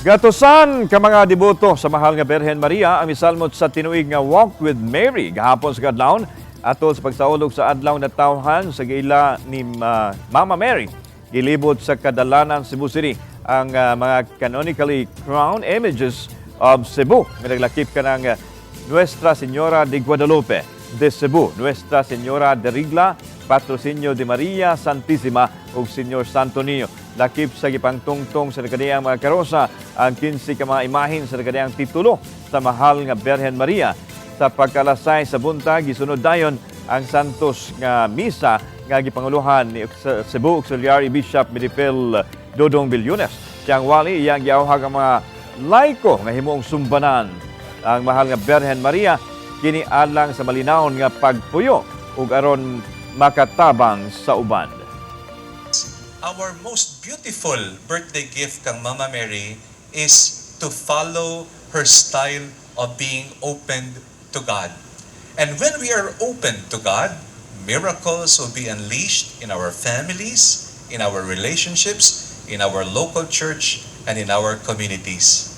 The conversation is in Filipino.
Gatusan ka mga deboto sa mahal nga Birhen Maria ang misalmot sa tinuig nga Walk with Mary gahapon sa kadlawon atol sa pagsaulog sa adlaw natawhan sa gila ni Mama Mary. Gilibot sa kadalanan Cebu City ang mga canonically crowned images of Cebu. May naglakip ka ng Nuestra Señora de Guadalupe de Cebu, Nuestra Señora de Regla, Patrocinio de Maria Santissima ug Señor Santo Niño. Lakip sa Gipangtungtong sa nagkadaiyang mga caroza ang 15 ka mga imahen sa nagkadaiyang titulo sa mahal nga Birhen Maria. Sa pagkalasay sa buntag, gisunod dayon ang santos nga misa nga gipanguluhan ni Cebu Auxiliary Bishop Medipil Dodong Bilyones. Siyang wali iyang giawhag ang mga laiko nga himuong sumbanan ang mahal nga Birhen Maria kini alang sa malinawon nga pagpuyo ug aron makatabang sa uban. Our most beautiful birthday gift kang Mama Mary is to follow her style of being opened to God. And when we are open to God, miracles will be unleashed in our families, in our relationships, in our local church, and in our communities.